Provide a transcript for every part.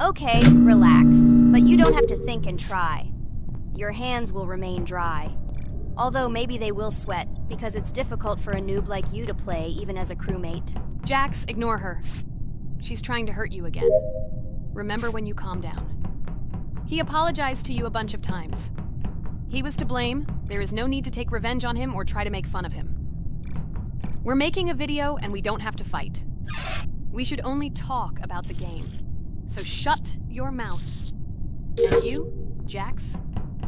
Okay, relax. But you don't have to think and try. Your hands will remain dry. Although maybe they will sweat, because it's difficult for a noob like you to play, even as a crewmate. Jax, ignore her. She's trying to hurt you again. Remember when you calm down. He apologized to you a bunch of times. He was to blame. There is no need to take revenge on him or try to make fun of him. We're making a video and we don't have to fight. We should only talk about the game. So shut your mouth. And you, Jax,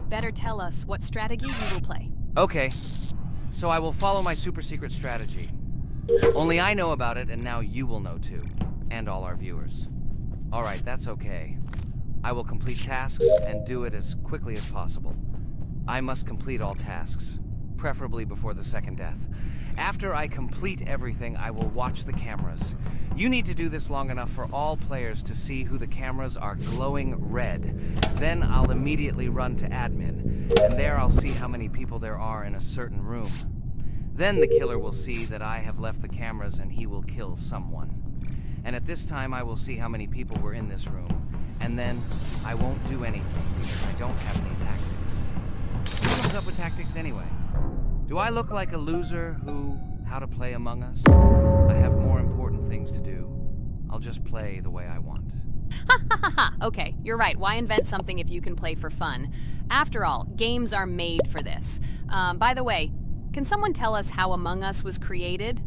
better tell us what strategy you will play. Okay, so I will follow my super secret strategy. Only I know about it, and now you will know too. And all our viewers. Alright, that's okay. I will complete tasks and do it as quickly as possible. I must complete all tasks, preferably before the second death. After I complete everything, I will watch the cameras. You need to do this long enough for all players to see who the cameras are glowing red. Then I'll immediately run to admin, and there I'll see how many people there are in a certain room. Then the killer will see that I have left the cameras and he will kill someone. And at this time I will see how many people were in this room, and then I won't do anything because I don't have any tactics. Who comes up with tactics anyway? Do I look like a loser who, how to play Among Us? I have more important things to do. I'll just play the way I want. Ha ha ha ha! Okay, you're right. Why invent something if you can play for fun? After all, games are made for this. By the way, can someone tell us how Among Us was created?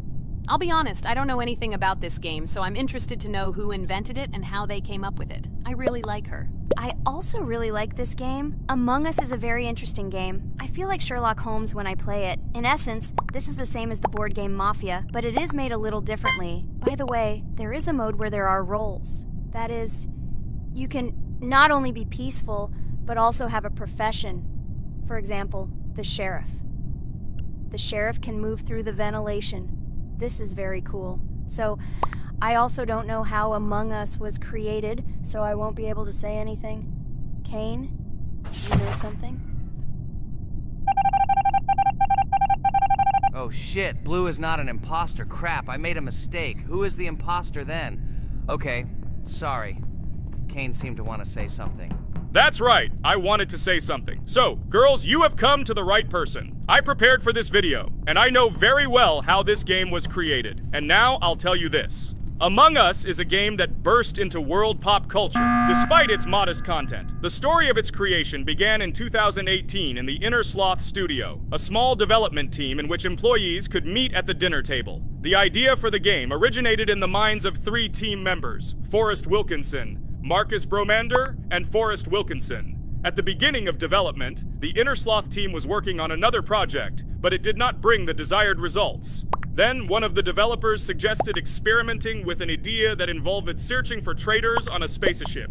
I'll be honest, I don't know anything about this game, so I'm interested to know who invented it and how they came up with it. I really like her. I also really like this game. Among Us is a very interesting game. I feel like Sherlock Holmes when I play it. In essence, this is the same as the board game Mafia, but it is made a little differently. By the way, there is a mode where there are roles. That is, you can not only be peaceful, but also have a profession. For example, the sheriff. The sheriff can move through the ventilation. This is very cool. So, I also don't know how Among Us was created, so I won't be able to say anything. Kane, you know something? Oh shit, Blue is not an imposter. Crap, I made a mistake. Who is the imposter then? Okay, sorry. Kane seemed to want to say something. That's right, I wanted to say something. So, girls, you have come to the right person. I prepared for this video, and I know very well how this game was created. And now I'll tell you this. Among Us is a game that burst into world pop culture, despite its modest content. The story of its creation began in 2018 in the Inner Sloth Studio, a small development team in which employees could meet at the dinner table. The idea for the game originated in the minds of 3 team members, Forrest Wilkinson, Marcus Bromander, and Forrest Wilkinson. At the beginning of development, the Inner Sloth team was working on another project, but it did not bring the desired results. Then, one of the developers suggested experimenting with an idea that involved searching for traitors on a spaceship.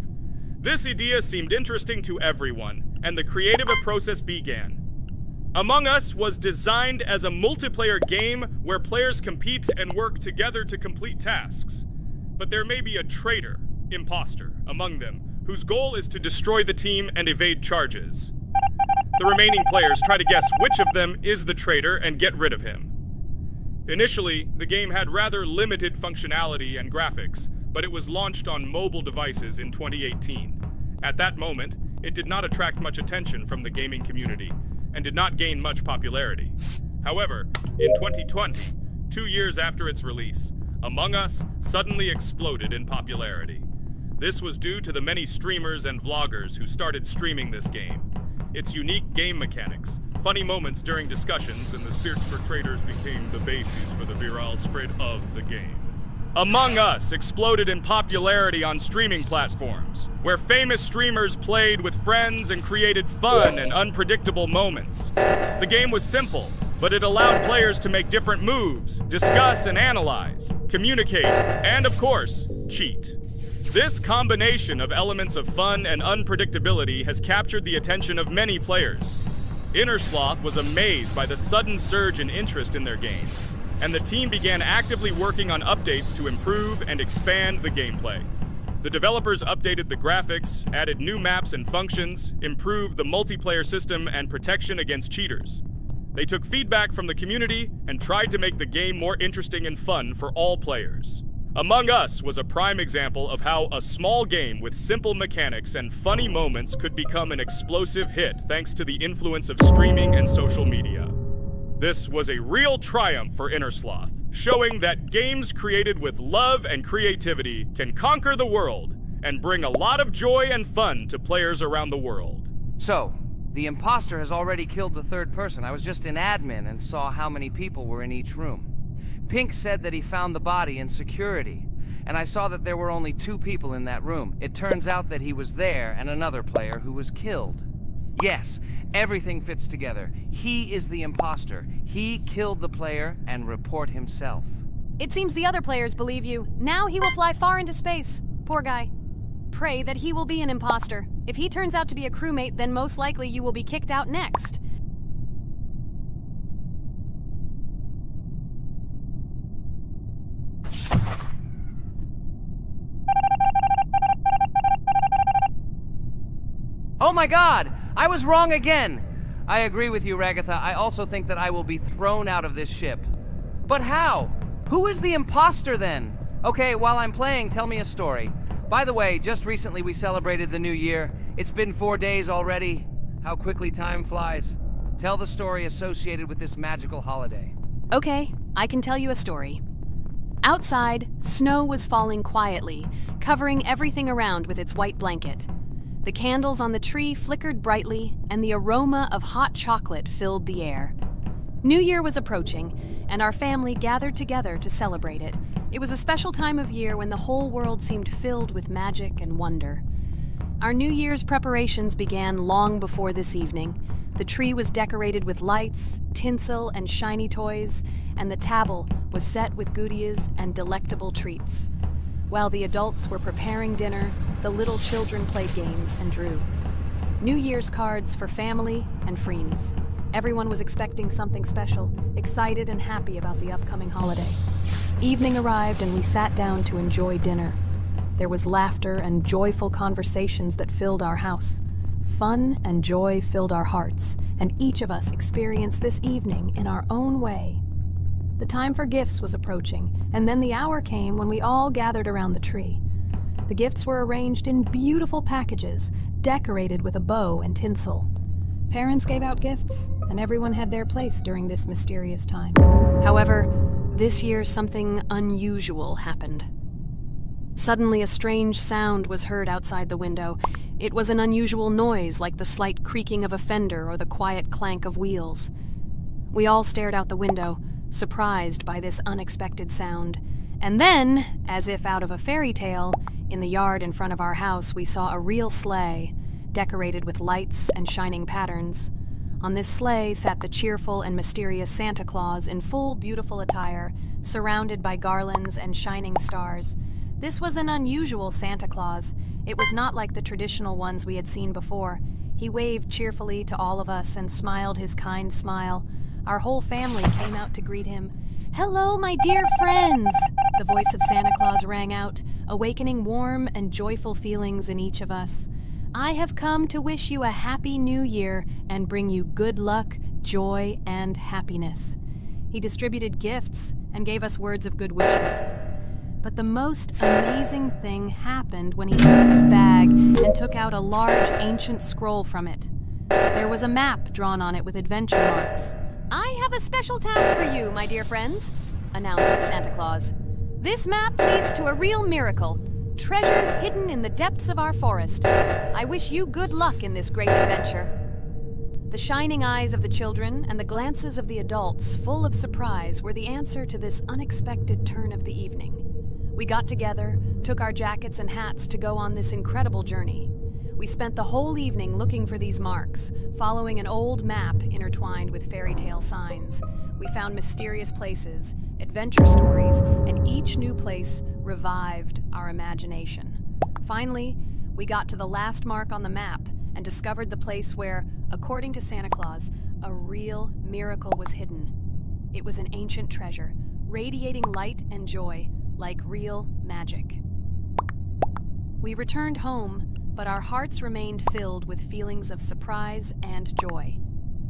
This idea seemed interesting to everyone, and the creative process began. Among Us was designed as a multiplayer game where players compete and work together to complete tasks. But there may be a traitor, imposter, among them, whose goal is to destroy the team and evade charges. The remaining players try to guess which of them is the traitor and get rid of him. Initially, the game had rather limited functionality and graphics, but it was launched on mobile devices in 2018. At that moment, it did not attract much attention from the gaming community, and did not gain much popularity. However, in 2020, 2 years after its release, Among Us suddenly exploded in popularity. This was due to the many streamers and vloggers who started streaming this game. Its unique game mechanics, funny moments during discussions, and the search for traitors became the basis for the viral spread of the game. Among Us exploded in popularity on streaming platforms, where famous streamers played with friends and created fun and unpredictable moments. The game was simple, but it allowed players to make different moves, discuss and analyze, communicate, and of course, cheat. This combination of elements of fun and unpredictability has captured the attention of many players. Inner Sloth was amazed by the sudden surge in interest in their game, and the team began actively working on updates to improve and expand the gameplay. The developers updated the graphics, added new maps and functions, improved the multiplayer system and protection against cheaters. They took feedback from the community and tried to make the game more interesting and fun for all players. Among Us was a prime example of how a small game with simple mechanics and funny moments could become an explosive hit thanks to the influence of streaming and social media. This was a real triumph for Innersloth, showing that games created with love and creativity can conquer the world and bring a lot of joy and fun to players around the world. So, the imposter has already killed the third person. I was just in admin and saw how many people were in each room. Pink said that he found the body in security, and I saw that there were only 2 people in that room. It turns out that he was there and another player who was killed. Yes, everything fits together. He is the imposter. He killed the player and report himself. It seems the other players believe you. Now he will fly far into space. Poor guy. Pray that he will be an imposter. If he turns out to be a crewmate, then most likely you will be kicked out next. Oh my god! I was wrong again! I agree with you, Ragatha. I also think that I will be thrown out of this ship. But how? Who is the imposter then? Okay, while I'm playing, tell me a story. By the way, just recently we celebrated the new year. It's been 4 days already. How quickly time flies. Tell the story associated with this magical holiday. Okay, I can tell you a story. Outside, snow was falling quietly, covering everything around with its white blanket. The candles on the tree flickered brightly, and the aroma of hot chocolate filled the air. New Year was approaching, and our family gathered together to celebrate it. It was a special time of year when the whole world seemed filled with magic and wonder. Our New Year's preparations began long before this evening. The tree was decorated with lights, tinsel, and shiny toys, and the table was set with goodies and delectable treats. While the adults were preparing dinner, the little children played games and drew. New Year's cards for family and friends. Everyone was expecting something special, excited and happy about the upcoming holiday. Evening arrived and we sat down to enjoy dinner. There was laughter and joyful conversations that filled our house. Fun and joy filled our hearts, and each of us experienced this evening in our own way. The time for gifts was approaching, and then the hour came when we all gathered around the tree. The gifts were arranged in beautiful packages, decorated with a bow and tinsel. Parents gave out gifts, and everyone had their place during this mysterious time. However, this year something unusual happened. Suddenly a strange sound was heard outside the window. It was an unusual noise, like the slight creaking of a fender or the quiet clank of wheels. We all stared out the window, surprised by this unexpected sound. And then, as if out of a fairy tale, in the yard in front of our house we saw a real sleigh, decorated with lights and shining patterns. On this sleigh sat the cheerful and mysterious Santa Claus in full beautiful attire, surrounded by garlands and shining stars. This was an unusual Santa Claus. It was not like the traditional ones we had seen before. He waved cheerfully to all of us and smiled his kind smile. Our whole family came out to greet him. "Hello, my dear friends!" The voice of Santa Claus rang out, awakening warm and joyful feelings in each of us. "I have come to wish you a happy new year and bring you good luck, joy, and happiness." He distributed gifts and gave us words of good wishes. But the most amazing thing happened when he took his bag and took out a large ancient scroll from it. There was a map drawn on it with adventure marks. "I have a special task for you, my dear friends," announced Santa Claus. "This map leads to a real miracle. Treasures hidden in the depths of our forest. I wish you good luck in this great adventure." The shining eyes of the children and the glances of the adults, full of surprise, were the answer to this unexpected turn of the evening. We got together, took our jackets and hats to go on this incredible journey. We spent the whole evening looking for these marks, following an old map intertwined with fairy tale signs. We found mysterious places, adventure stories, and each new place revived our imagination. Finally, we got to the last mark on the map and discovered the place where, according to Santa Claus, a real miracle was hidden. It was an ancient treasure, radiating light and joy, like real magic. We returned home, but our hearts remained filled with feelings of surprise and joy.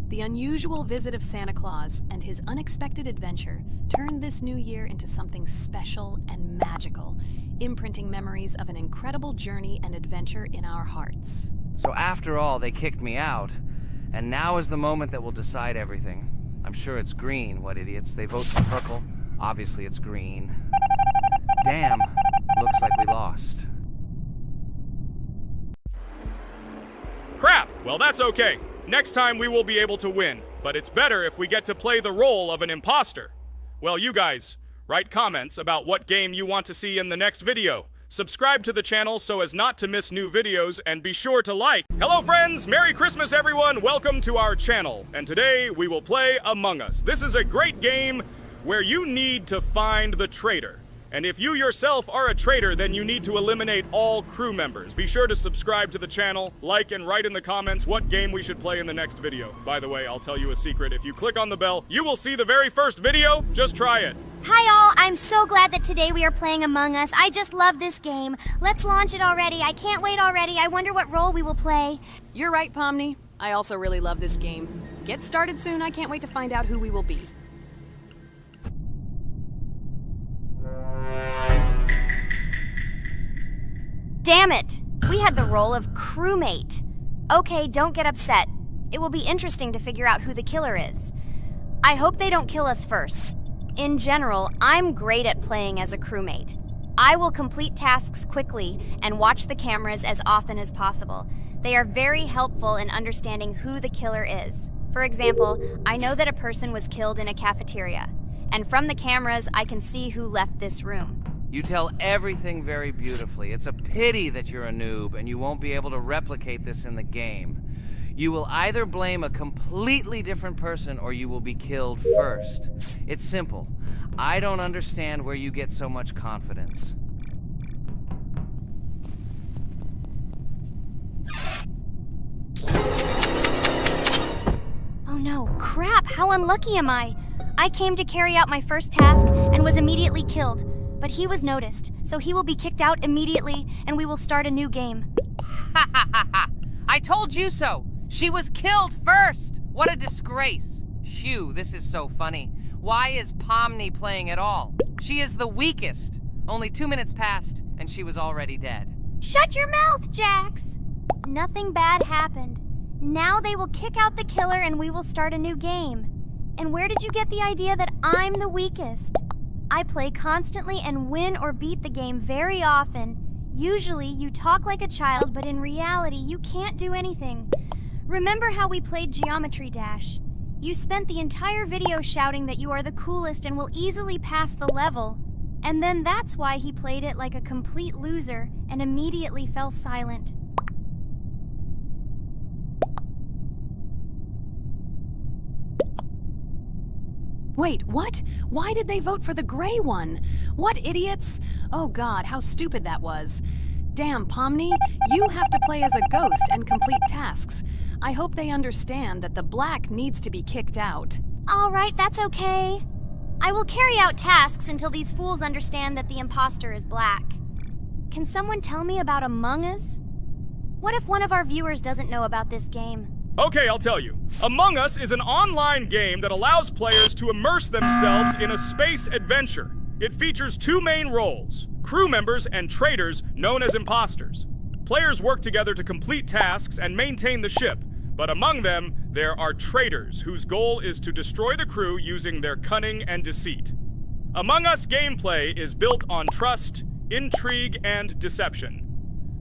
The unusual visit of Santa Claus and his unexpected adventure turned this new year into something special and magical, imprinting memories of an incredible journey and adventure in our hearts. So after all, they kicked me out, and now is the moment that will decide everything. I'm sure it's green, what idiots. They vote for purple. Obviously it's green. Damn, looks like we lost. Crap! Well, that's okay. Next time we will be able to win, but it's better if we get to play the role of an imposter. Well, you guys, write comments about what game you want to see in the next video. Subscribe to the channel so as not to miss new videos, and be sure to like. Hello friends, Merry Christmas everyone, welcome to our channel. And today we will play Among Us. This is a great game where you need to find the traitor. And if you yourself are a traitor, then you need to eliminate all crew members. Be sure to subscribe to the channel, like, and write in the comments what game we should play in the next video. By the way, I'll tell you a secret. If you click on the bell, you will see the very first video. Just try it. Hi all, I'm so glad that today we are playing Among Us. I just love this game. Let's launch it already. I can't wait already. I wonder what role we will play. You're right, Pomni. I also really love this game. Get started soon. I can't wait to find out who we will be. Damn it! We had the role of crewmate. Okay, don't get upset. It will be interesting to figure out who the killer is. I hope they don't kill us first. In general, I'm great at playing as a crewmate. I will complete tasks quickly and watch the cameras as often as possible. They are very helpful in understanding who the killer is. For example, I know that a person was killed in a cafeteria, and from the cameras, I can see who left this room. You tell everything very beautifully. It's a pity that you're a noob and you won't be able to replicate this in the game. You will either blame a completely different person or you will be killed first. It's simple. I don't understand where you get so much confidence. Oh no, crap, how unlucky am I? I came to carry out my first task and was immediately killed. But he was noticed, so he will be kicked out immediately, and we will start a new game. Ha ha ha ha! I told you so! She was killed first! What a disgrace! Phew, this is so funny. Why is Pomni playing at all? She is the weakest. Only 2 minutes passed, and she was already dead. Shut your mouth, Jax! Nothing bad happened. Now they will kick out the killer and we will start a new game. And where did you get the idea that I'm the weakest? I play constantly and win or beat the game very often. Usually you talk like a child, but in reality you can't do anything. Remember how we played Geometry Dash? You spent the entire video shouting that you are the coolest and will easily pass the level. And then that's why he played it like a complete loser and immediately fell silent. Wait, what? Why did they vote for the gray one? What idiots? Oh god, how stupid that was. Damn, Pomni, you have to play as a ghost and complete tasks. I hope they understand that the black needs to be kicked out. All right, that's okay. I will carry out tasks until these fools understand that the imposter is black. Can someone tell me about Among Us? What if one of our viewers doesn't know about this game? Okay, I'll tell you. Among Us is an online game that allows players to immerse themselves in a space adventure. It features 2 main roles, crew members and traitors known as imposters. Players work together to complete tasks and maintain the ship, but among them, there are traitors whose goal is to destroy the crew using their cunning and deceit. Among Us gameplay is built on trust, intrigue, and deception.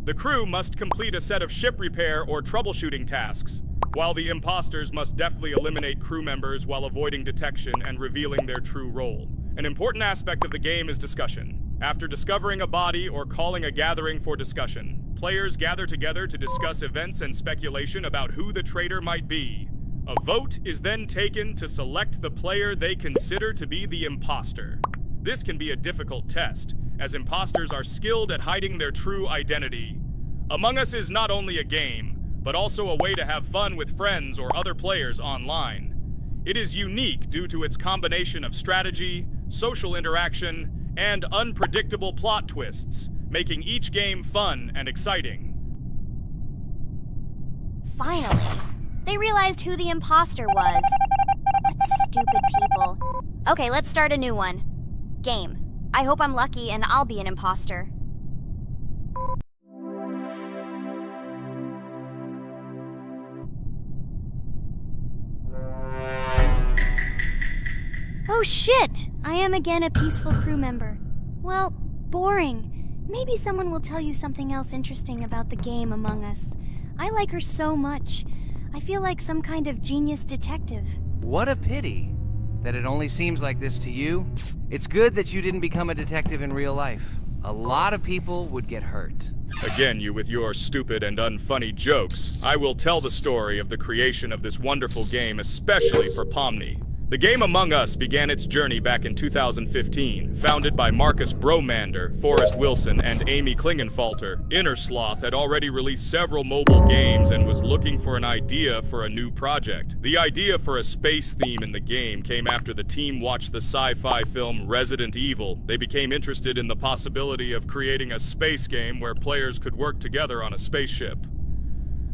The crew must complete a set of ship repair or troubleshooting tasks, while the imposters must deftly eliminate crew members while avoiding detection and revealing their true role. An important aspect of the game is discussion. After discovering a body or calling a gathering for discussion, players gather together to discuss events and speculation about who the traitor might be. A vote is then taken to select the player they consider to be the imposter. This can be a difficult test, as imposters are skilled at hiding their true identity. Among Us is not only a game, but also a way to have fun with friends or other players online. It is unique due to its combination of strategy, social interaction, and unpredictable plot twists, making each game fun and exciting. Finally. They realized who the imposter was. What stupid people. Okay, let's start a new one. Game. I hope I'm lucky and I'll be an imposter. Oh shit! I am again a peaceful crew member. Well, boring. Maybe someone will tell you something else interesting about the game Among Us. I like her so much. I feel like some kind of genius detective. What a pity that it only seems like this to you. It's good that you didn't become a detective in real life. A lot of people would get hurt. Again, you with your stupid and unfunny jokes. I will tell the story of the creation of this wonderful game, especially for Pomni. The game Among Us began its journey back in 2015. Founded by Marcus Bromander, Forrest Wilson, and Amy Klingenfalter, Innersloth had already released several mobile games and was looking for an idea for a new project. The idea for a space theme in the game came after the team watched the sci-fi film Resident Evil. They became interested in the possibility of creating a space game where players could work together on a spaceship.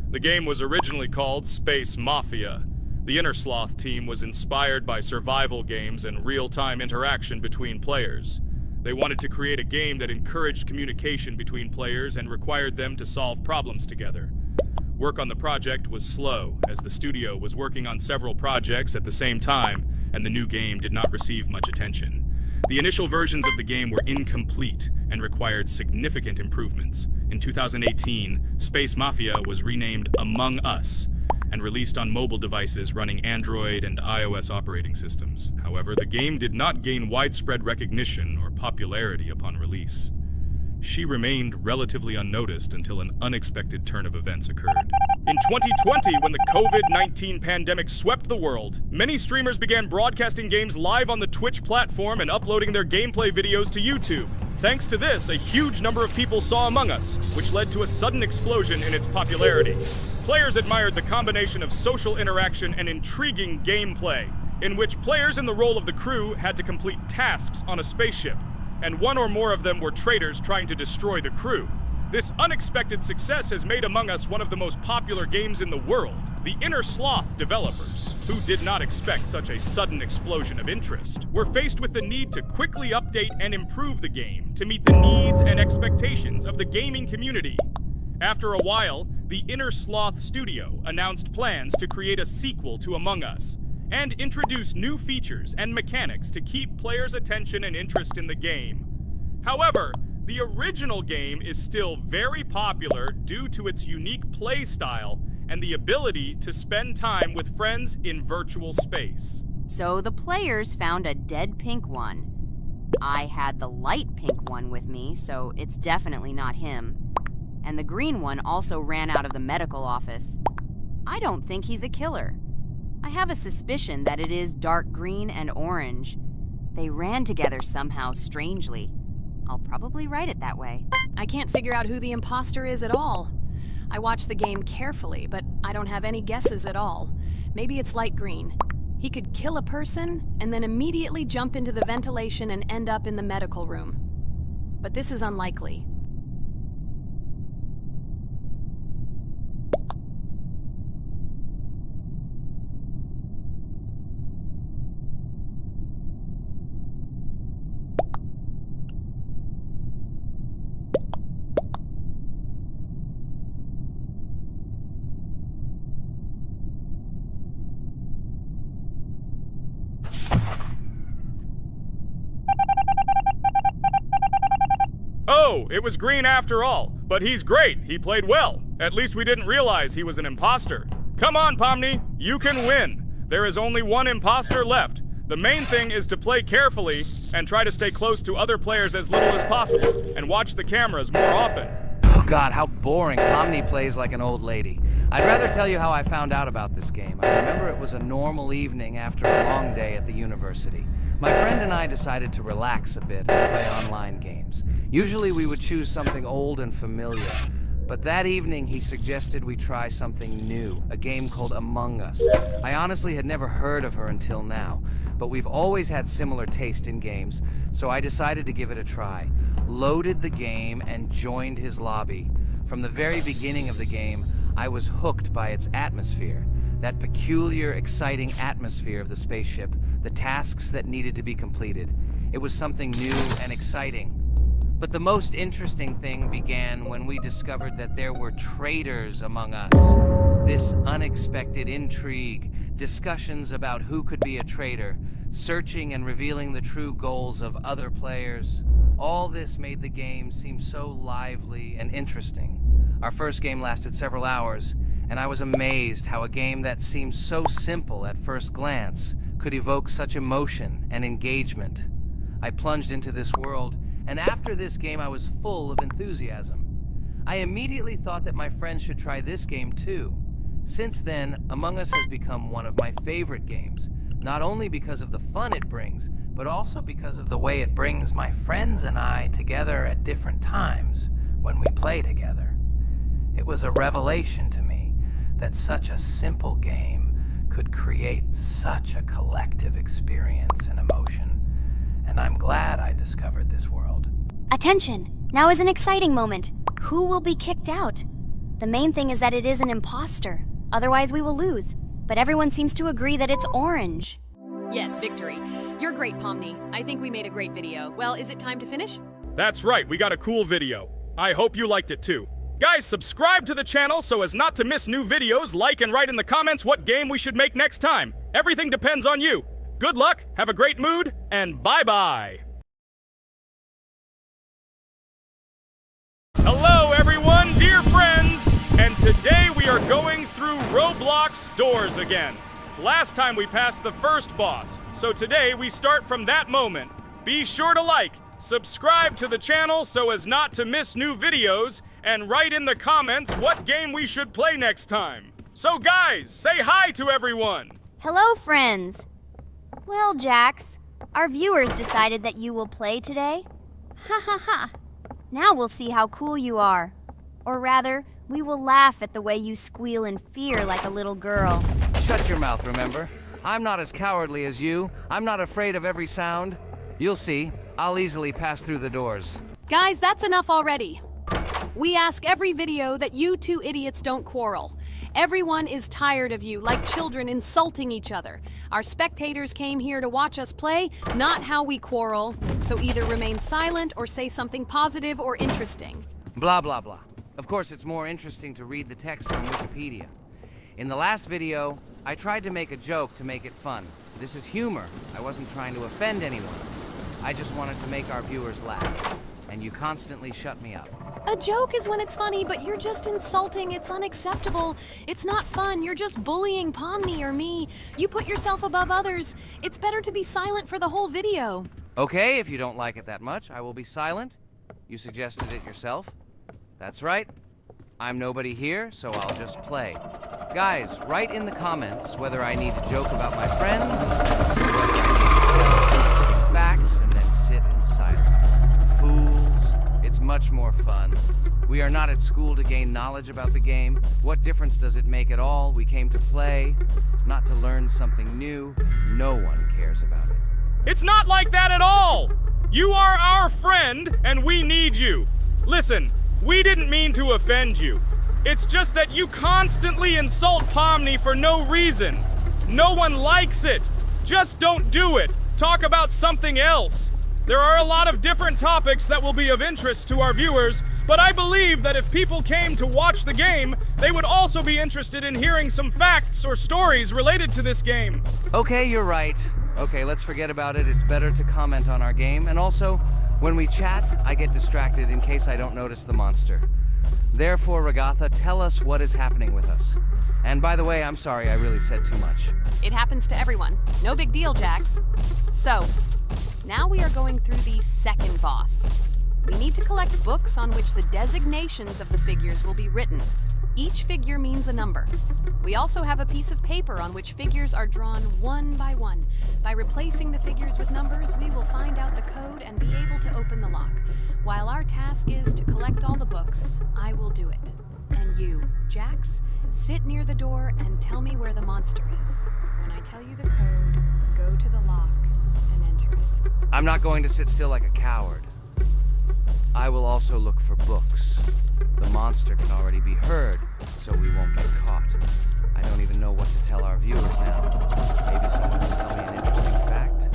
The game was originally called Space Mafia. The Innersloth team was inspired by survival games and real-time interaction between players. They wanted to create a game that encouraged communication between players and required them to solve problems together. Work on the project was slow, as the studio was working on several projects at the same time, and the new game did not receive much attention. The initial versions of the game were incomplete and required significant improvements. In 2018, Space Mafia was renamed Among Us, and released on mobile devices running Android and iOS operating systems. However, the game did not gain widespread recognition or popularity upon release. She remained relatively unnoticed until an unexpected turn of events occurred. In 2020, when the COVID-19 pandemic swept the world, many streamers began broadcasting games live on the Twitch platform and uploading their gameplay videos to YouTube. Thanks to this, a huge number of people saw Among Us, which led to a sudden explosion in its popularity. Players admired the combination of social interaction and intriguing gameplay, in which players in the role of the crew had to complete tasks on a spaceship, and one or more of them were traitors trying to destroy the crew. This unexpected success has made Among Us one of the most popular games in the world. The Innersloth developers, who did not expect such a sudden explosion of interest, were faced with the need to quickly update and improve the game to meet the needs and expectations of the gaming community. After a while, the Innersloth studio announced plans to create a sequel to Among Us and introduce new features and mechanics to keep players' attention and interest in the game. However, the original game is still very popular due to its unique play style and the ability to spend time with friends in virtual space. So the players found a dead pink one. I had the light pink one with me, so it's definitely not him. And the green one also ran out of the medical office. I don't think he's a killer. I have a suspicion that it is dark green and orange. They ran together somehow strangely. I'll probably write it that way. I can't figure out who the imposter is at all. I watched the game carefully, but I don't have any guesses at all. Maybe it's light green. He could kill a person and then immediately jump into the ventilation and end up in the medical room. But this is unlikely. Oh, it was green after all. But he's great. He played well. At least we didn't realize he was an imposter. Come on, Pomni. You can win. There is only one imposter left. The main thing is to play carefully and try to stay close to other players as little as possible and watch the cameras more often. Oh God, how boring. Pomni plays like an old lady. I'd rather tell you how I found out about this game. I remember it was a normal evening after a long day at the university. My friend and I decided to relax a bit and play online games. Usually we would choose something old and familiar, but that evening he suggested we try something new, a game called Among Us. I honestly had never heard of her until now, but we've always had similar taste in games, so I decided to give it a try. Loaded the game and joined his lobby. From the very beginning of the game, I was hooked by its atmosphere. That peculiar, exciting atmosphere of the spaceship, the tasks that needed to be completed. It was something new and exciting. But the most interesting thing began when we discovered that there were traitors among us. This unexpected intrigue, discussions about who could be a traitor, searching and revealing the true goals of other players. All this made the game seem so lively and interesting. Our first game lasted several hours, and I was amazed how a game that seemed so simple at first glance could evoke such emotion and engagement. I plunged into this world, and after this game I was full of enthusiasm. I immediately thought that my friends should try this game too. Since then, Among Us has become one of my favorite games, not only because of the fun it brings, but also because of the way it brings my friends and I together at different times when we play together. It was a revelation to me that such a simple game could create such a collective experience and emotion, and I'm glad I discovered this world. Attention! Now is an exciting moment. Who will be kicked out? The main thing is that it is an imposter. Otherwise, we will lose. But everyone seems to agree that it's orange. Yes, victory. You're great, Pomni. I think we made a great video. Well, is it time to finish? That's right, we got a cool video. I hope you liked it too. Guys, subscribe to the channel so as not to miss new videos, like and write in the comments what game we should make next time. Everything depends on you. Good luck, have a great mood, and bye-bye. Hello everyone, dear friends! And today we are going through Roblox doors again. Last time we passed the first boss, so today we start from that moment. Be sure to like, subscribe to the channel so as not to miss new videos, and write in the comments what game we should play next time. So guys, say hi to everyone! Hello, friends! Well, Jax, our viewers decided that you will play today. Ha ha ha! Now we'll see how cool you are. Or rather, we will laugh at the way you squeal in fear like a little girl. Shut your mouth, remember? I'm not as cowardly as you. I'm not afraid of every sound. You'll see. I'll easily pass through the doors. Guys, that's enough already. We ask every video that you two idiots don't quarrel. Everyone is tired of you, like children insulting each other. Our spectators came here to watch us play, not how we quarrel. So either remain silent or say something positive or interesting. Blah, blah, blah. Of course, it's more interesting to read the text from Wikipedia. In the last video, I tried to make a joke to make it fun. This is humor. I wasn't trying to offend anyone. I just wanted to make our viewers laugh. And you constantly shut me up. A joke is when it's funny, but you're just insulting. It's unacceptable. It's not fun. You're just bullying Pomni or me. You put yourself above others. It's better to be silent for the whole video. Okay, if you don't like it that much, I will be silent. You suggested it yourself. That's right. I'm nobody here, so I'll just play. Guys, write in the comments whether I need to joke about my friends, or whether I need to tell facts and then sit in silence. Fools. It's much more fun. We are not at school to gain knowledge about the game. What difference does it make at all? We came to play, not to learn something new. No one cares about it. It's not like that at all! You are our friend, and we need you. Listen, we didn't mean to offend you. It's just that you constantly insult Pomni for no reason. No one likes it. Just don't do it. Talk about something else. There are a lot of different topics that will be of interest to our viewers, but I believe that if people came to watch the game, they would also be interested in hearing some facts or stories related to this game. Okay, you're right. Okay, let's forget about it. It's better to comment on our game. And also, when we chat, I get distracted in case I don't notice the monster. Therefore, Ragatha, tell us what is happening with us. And by the way, I'm sorry I really said too much. It happens to everyone. No big deal, Jax. So, now we are going through the second boss. We need to collect books on which the designations of the figures will be written. Each figure means a number. We also have a piece of paper on which figures are drawn one by one. By replacing the figures with numbers, we will find out the code and be able to open the lock. While our task is to collect all the books, I will do it. And you, Jax, sit near the door and tell me where the monster is. When I tell you the code, go to the lock and enter it. I'm not going to sit still like a coward. I will also look for books. The monster can already be heard, so we won't get caught. I don't even know what to tell our viewers now. Maybe someone can tell me an interesting fact?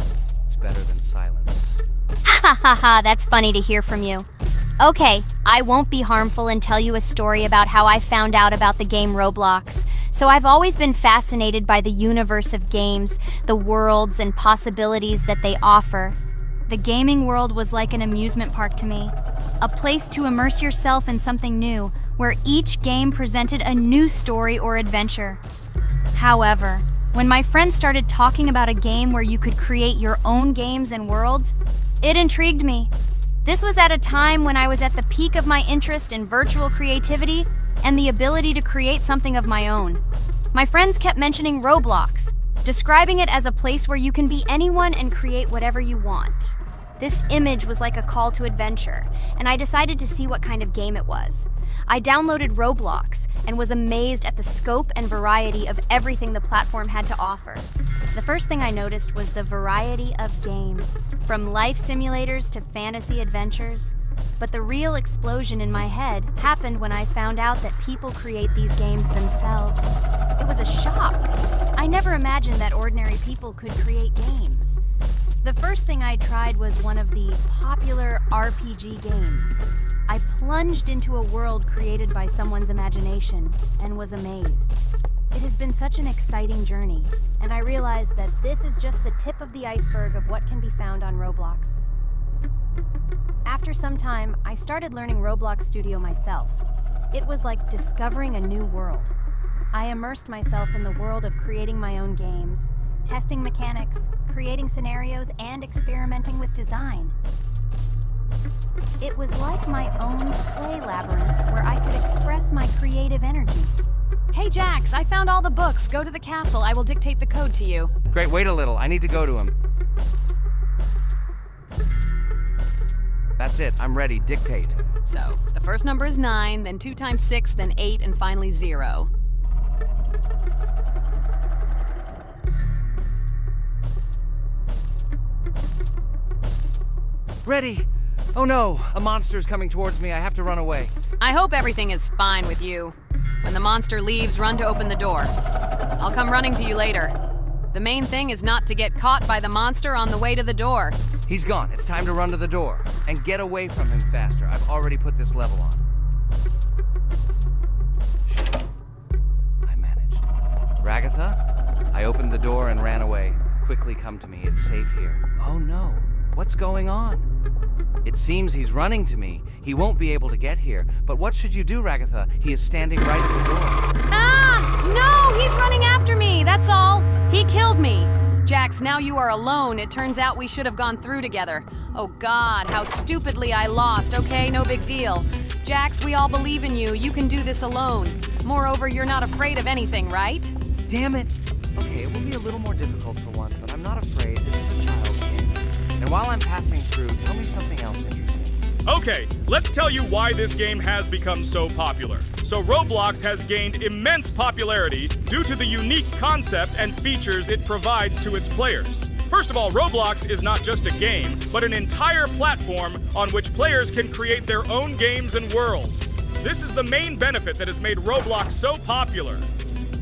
It's better than silence. Ha ha ha, that's funny to hear from you. Okay, I won't be harmful and tell you a story about how I found out about the game Roblox. So I've always been fascinated by the universe of games, the worlds and possibilities that they offer. The gaming world was like an amusement park to me, a place to immerse yourself in something new, where each game presented a new story or adventure. However, when my friends started talking about a game where you could create your own games and worlds, it intrigued me. This was at a time when I was at the peak of my interest in virtual creativity and the ability to create something of my own. My friends kept mentioning Roblox, describing it as a place where you can be anyone and create whatever you want. This image was like a call to adventure, and I decided to see what kind of game it was. I downloaded Roblox and was amazed at the scope and variety of everything the platform had to offer. The first thing I noticed was the variety of games, from life simulators to fantasy adventures. But the real explosion in my head happened when I found out that people create these games themselves. It was a shock. I never imagined that ordinary people could create games. The first thing I tried was one of the popular RPG games. I plunged into a world created by someone's imagination and was amazed. It has been such an exciting journey, and I realized that this is just the tip of the iceberg of what can be found on Roblox. After some time, I started learning Roblox Studio myself. It was like discovering a new world. I immersed myself in the world of creating my own games, testing mechanics, creating scenarios, and experimenting with design. It was like my own play labyrinth where I could express my creative energy. Hey Jax, I found all the books. Go to the castle. I will dictate the code to you. Great, wait a little. I need to go to him. That's it. I'm ready. Dictate. So, the first number is 9, then 2 times 6, then 8, and finally 0. Ready! Oh no! A monster's coming towards me. I have to run away. I hope everything is fine with you. When the monster leaves, run to open the door. I'll come running to you later. The main thing is not to get caught by the monster on the way to the door. He's gone. It's time to run to the door. And get away from him faster. I've already put this level on. I managed. Ragatha? I opened the door and ran away. Quickly come to me. It's safe here. Oh no. What's going on? It seems he's running to me. He won't be able to get here. But what should you do, Ragatha? He is standing right at the door. Ah! No! He's running after me! That's all! He killed me! Jax, now you are alone. It turns out we should have gone through together. Oh God, how stupidly I lost. Okay, no big deal. Jax, we all believe in you. You can do this alone. Moreover, you're not afraid of anything, right? Damn it! Okay, it will be a little more difficult for one, but I'm not afraid. This is a child's game. And while I'm passing through, tell me something else interesting. Okay, let's tell you why this game has become so popular. So Roblox has gained immense popularity due to the unique concept and features it provides to its players. First of all, Roblox is not just a game, but an entire platform on which players can create their own games and worlds. This is the main benefit that has made Roblox so popular.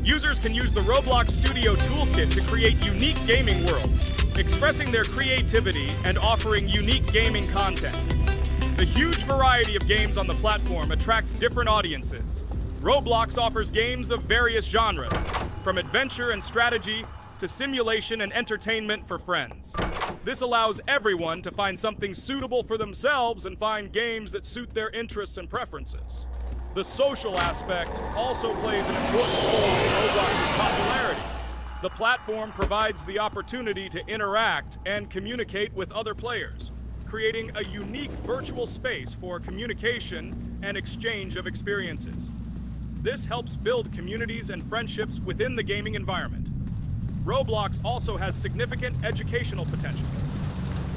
Users can use the Roblox Studio Toolkit to create unique gaming worlds, expressing their creativity and offering unique gaming content. The huge variety of games on the platform attracts different audiences. Roblox offers games of various genres, from adventure and strategy to simulation and entertainment for friends. This allows everyone to find something suitable for themselves and find games that suit their interests and preferences. The social aspect also plays an important role in Roblox's popularity. The platform provides the opportunity to interact and communicate with other players, creating a unique virtual space for communication and exchange of experiences. This helps build communities and friendships within the gaming environment. Roblox also has significant educational potential.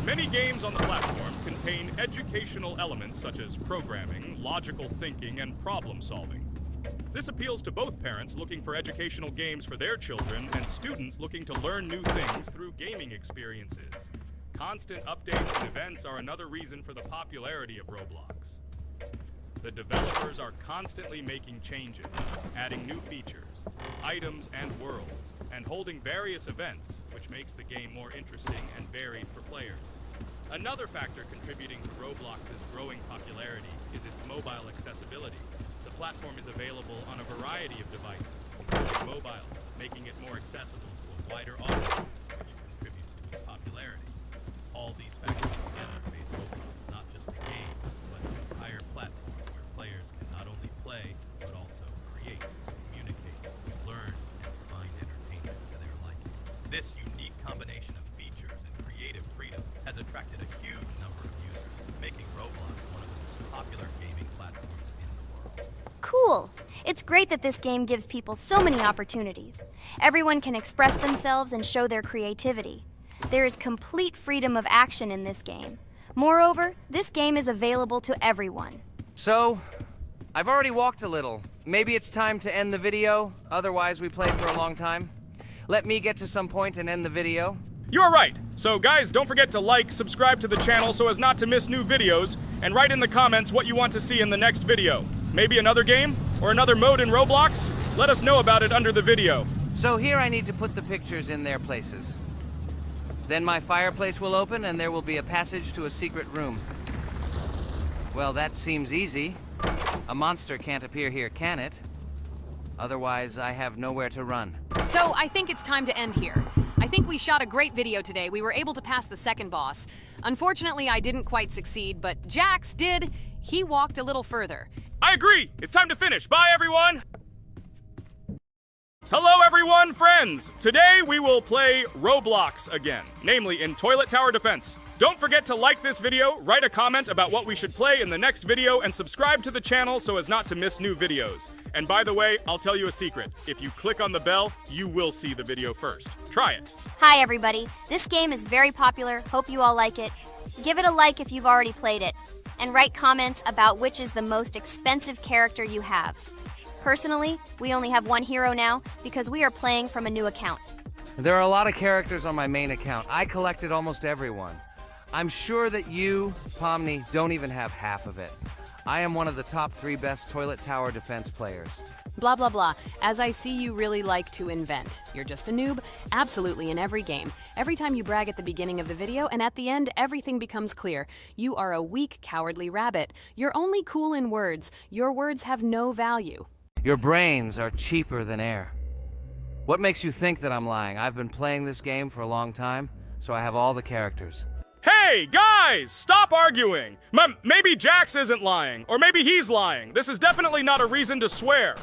Many games on the platform contain educational elements such as programming, logical thinking, and problem solving. This appeals to both parents looking for educational games for their children and students looking to learn new things through gaming experiences. Constant updates and events are another reason for the popularity of Roblox. The developers are constantly making changes, adding new features, items, and worlds, and holding various events, which makes the game more interesting and varied for players. Another factor contributing to Roblox's growing popularity is its mobile accessibility. The platform is available on a variety of devices, including mobile, making it more accessible to a wider audience, which contributes to its popularity. All these factors together made Roblox not just a game, but an entire platform where players can not only play, but also create, communicate, learn, and find entertainment to their liking. This unique combination of features and creative freedom has attracted a huge number of users, making Roblox one of the most popular gaming platforms in the world. Cool! It's great that this game gives people so many opportunities. Everyone can express themselves and show their creativity. There is complete freedom of action in this game. Moreover, this game is available to everyone. So, I've already walked a little. Maybe it's time to end the video, otherwise we play for a long time. Let me get to some point and end the video. You are right. So guys, don't forget to like, subscribe to the channel so as not to miss new videos, and write in the comments what you want to see in the next video. Maybe another game? Or another mode in Roblox? Let us know about it under the video. So here I need to put the pictures in their places. Then my fireplace will open and there will be a passage to a secret room. Well, that seems easy. A monster can't appear here, can it? Otherwise, I have nowhere to run. So I think it's time to end here. I think we shot a great video today. We were able to pass the second boss. Unfortunately, I didn't quite succeed, but Jax did. He walked a little further. I agree! It's time to finish. Bye, everyone! Hello, everyone, friends! Today we will play Roblox again, namely in Toilet Tower Defense. Don't forget to like this video, write a comment about what we should play in the next video, and subscribe to the channel so as not to miss new videos. And by the way, I'll tell you a secret. If you click on the bell, you will see the video first. Try it. Hi everybody, this game is very popular, hope you all like it. Give it a like if you've already played it, and write comments about which is the most expensive character you have. Personally, we only have one hero now because we are playing from a new account. There are a lot of characters on my main account. I collected almost everyone. I'm sure that you, Pomni, don't even have half of it. I am one of the top 3 best Toilet Tower Defense players. Blah, blah, blah. As I see, you really like to invent. You're just a noob, absolutely in every game. Every time you brag at the beginning of the video, and at the end, everything becomes clear. You are a weak, cowardly rabbit. You're only cool in words. Your words have no value. Your brains are cheaper than air. What makes you think that I'm lying? I've been playing this game for a long time, so I have all the characters. Hey, guys! Stop arguing! Maybe Jax isn't lying, or maybe he's lying. This is definitely not a reason to swear.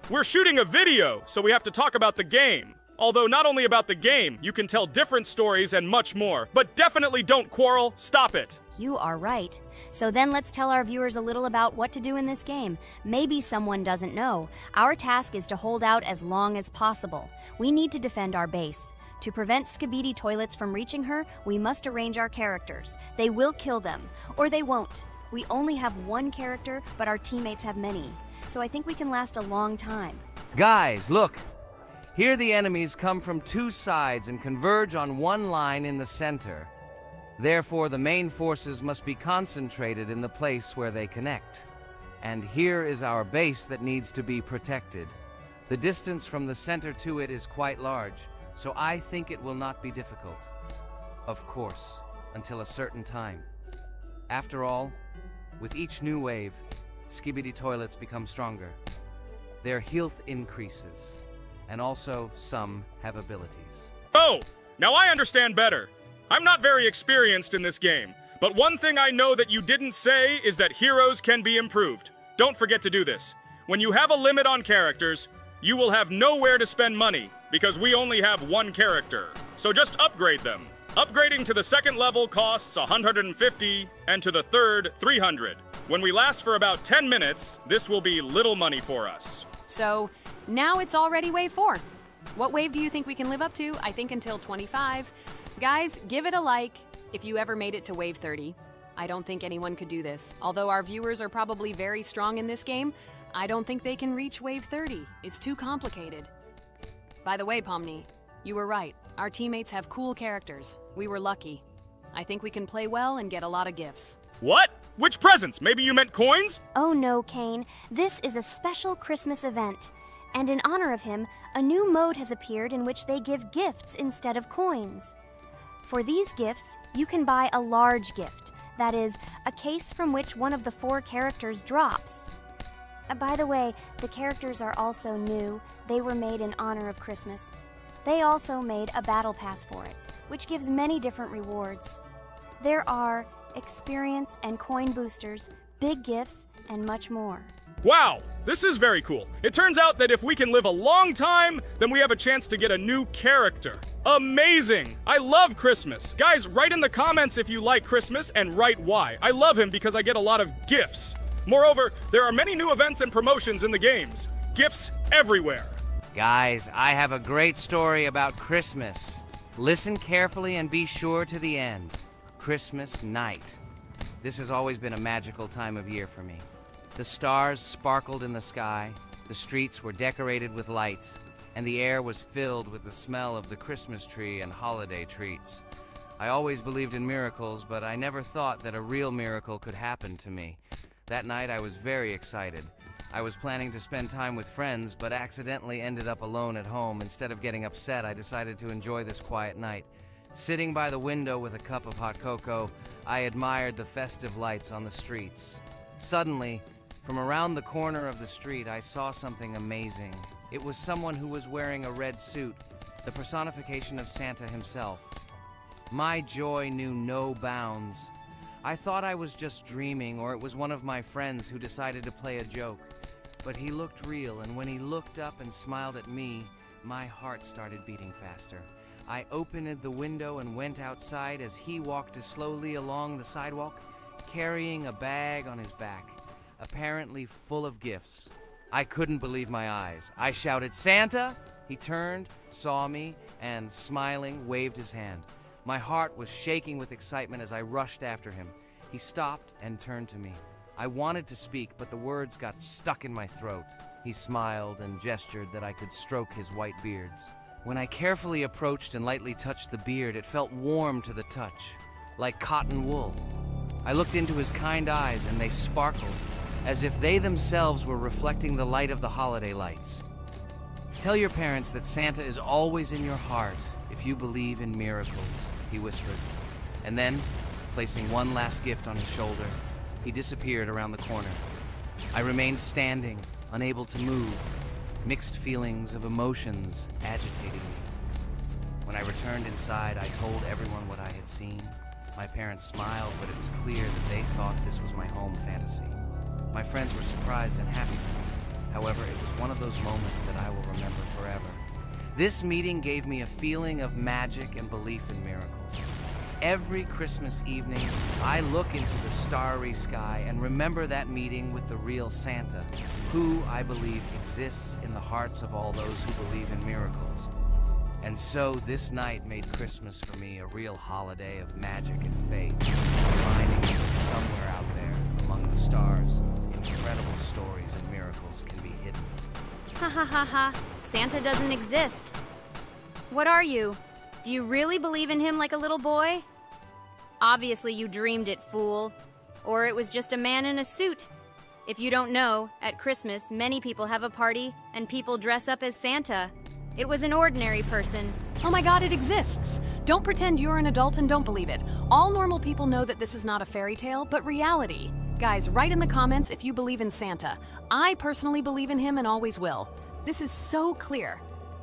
We're shooting a video, so we have to talk about the game. Although not only about the game, you can tell different stories and much more. But definitely don't quarrel. Stop it. You are right. So then let's tell our viewers a little about what to do in this game. Maybe someone doesn't know. Our task is to hold out as long as possible. We need to defend our base. To prevent Skibidi Toilets from reaching her, we must arrange our characters. They will kill them, or they won't. We only have one character, but our teammates have many. So I think we can last a long time. Guys, look! Here the enemies come from 2 sides and converge on one line in the center. Therefore, the main forces must be concentrated in the place where they connect. And here is our base that needs to be protected. The distance from the center to it is quite large, so I think it will not be difficult. Of course, until a certain time. After all, with each new wave, Skibidi Toilets become stronger. Their health increases, and also some have abilities. Oh, now I understand better. I'm not very experienced in this game, but one thing I know that you didn't say is that heroes can be improved. Don't forget to do this. When you have a limit on characters, you will have nowhere to spend money, because we only have one character. So just upgrade them. Upgrading to the 2nd level costs 150, and to the 3rd, 300. When we last for about 10 minutes, this will be little money for us. So now it's already wave 4. What wave do you think we can live up to? I think until 25. Guys, give it a like if you ever made it to wave 30. I don't think anyone could do this. Although our viewers are probably very strong in this game, I don't think they can reach wave 30. It's too complicated. By the way, Pomni, you were right. Our teammates have cool characters. We were lucky. I think we can play well and get a lot of gifts. What? Which presents? Maybe you meant coins? Oh no, Kane. This is a special Christmas event. And in honor of him, a new mode has appeared in which they give gifts instead of coins. For these gifts, you can buy a large gift, that is, a case from which one of the 4 characters drops. By the way, the characters are also new. They were made in honor of Christmas. They also made a battle pass for it, which gives many different rewards. There are experience and coin boosters, big gifts, and much more. Wow, this is very cool. It turns out that if we can live a long time, then we have a chance to get a new character. Amazing! I love Christmas. Guys, write in the comments if you like Christmas and write why. I love him because I get a lot of gifts. Moreover, there are many new events and promotions in the games. Gifts everywhere. Guys, I have a great story about Christmas. Listen carefully and be sure to the end. Christmas night. This has always been a magical time of year for me. The stars sparkled in the sky, the streets were decorated with lights, and the air was filled with the smell of the Christmas tree and holiday treats. I always believed in miracles, but I never thought that a real miracle could happen to me. That night I was very excited. I was planning to spend time with friends, but accidentally ended up alone at home. Instead of getting upset, I decided to enjoy this quiet night. Sitting by the window with a cup of hot cocoa, I admired the festive lights on the streets. Suddenly, from around the corner of the street, I saw something amazing. It was someone who was wearing a red suit, the personification of Santa himself. My joy knew no bounds. I thought I was just dreaming, or it was one of my friends who decided to play a joke. But he looked real, and when he looked up and smiled at me, my heart started beating faster. I opened the window and went outside as he walked slowly along the sidewalk, carrying a bag on his back, apparently full of gifts. I couldn't believe my eyes. I shouted, "Santa!" He turned, saw me, and smiling, waved his hand. My heart was shaking with excitement as I rushed after him. He stopped and turned to me. I wanted to speak, but the words got stuck in my throat. He smiled and gestured that I could stroke his white beards. When I carefully approached and lightly touched the beard, it felt warm to the touch, like cotton wool. I looked into his kind eyes, and they sparkled, as if they themselves were reflecting the light of the holiday lights. "Tell your parents that Santa is always in your heart if you believe in miracles," he whispered. And then, placing one last gift on his shoulder, he disappeared around the corner. I remained standing, unable to move, mixed feelings of emotions agitating me. When I returned inside, I told everyone what I had seen. My parents smiled, but it was clear that they thought this was my home fantasy. My friends were surprised and happy for me. However, it was one of those moments that I will remember forever. This meeting gave me a feeling of magic and belief in miracles. Every Christmas evening, I look into the starry sky and remember that meeting with the real Santa, who, I believe, exists in the hearts of all those who believe in miracles. And so this night made Christmas for me a real holiday of magic and faith, reminding me that somewhere out there, among the stars, incredible stories and miracles can be hidden. Ha ha ha ha. Santa doesn't exist. What are you? Do you really believe in him like a little boy? Obviously you dreamed it, fool. Or it was just a man in a suit. If you don't know, at Christmas, many people have a party and people dress up as Santa. It was an ordinary person. Oh my god, it exists! Don't pretend you're an adult and don't believe it. All normal people know that this is not a fairy tale, but reality. Guys, write in the comments if you believe in Santa. I personally believe in him and always will. This is so clear.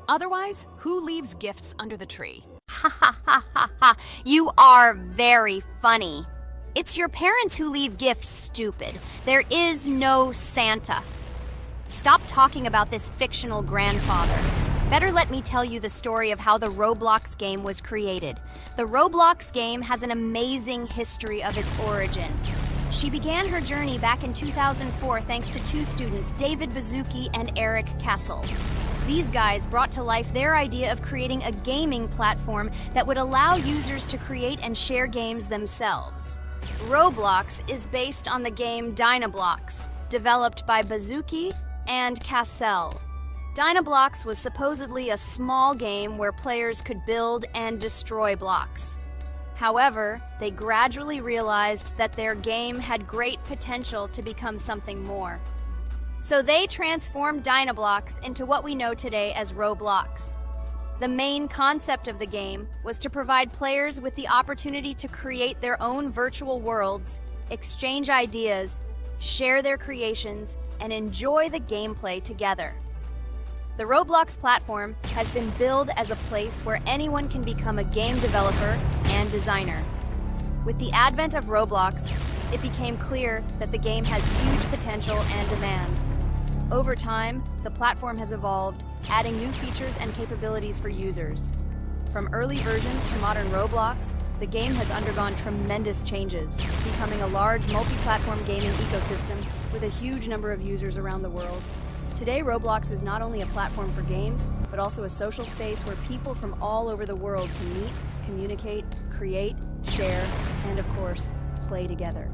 Otherwise, who leaves gifts under the tree? Ha ha ha ha ha. You are very funny. It's your parents who leave gifts, stupid. There is no Santa. Stop talking about this fictional grandfather. Better let me tell you the story of how the Roblox game was created. The Roblox game has an amazing history of its origin. She began her journey back in 2004 thanks to 2 students, David Bazuki and Eric Kessel. These guys brought to life their idea of creating a gaming platform that would allow users to create and share games themselves. Roblox is based on the game Dynablox, developed by Bazuki and Cassell. Dynablox was supposedly a small game where players could build and destroy blocks. However, they gradually realized that their game had great potential to become something more. So they transformed Dynablocks into what we know today as Roblox. The main concept of the game was to provide players with the opportunity to create their own virtual worlds, exchange ideas, share their creations, and enjoy the gameplay together. The Roblox platform has been billed as a place where anyone can become a game developer and designer. With the advent of Roblox, it became clear that the game has huge potential and demand. Over time, the platform has evolved, adding new features and capabilities for users. From early versions to modern Roblox, the game has undergone tremendous changes, becoming a large multi-platform gaming ecosystem with a huge number of users around the world. Today, Roblox is not only a platform for games, but also a social space where people from all over the world can meet, communicate, create, share, and of course, play together.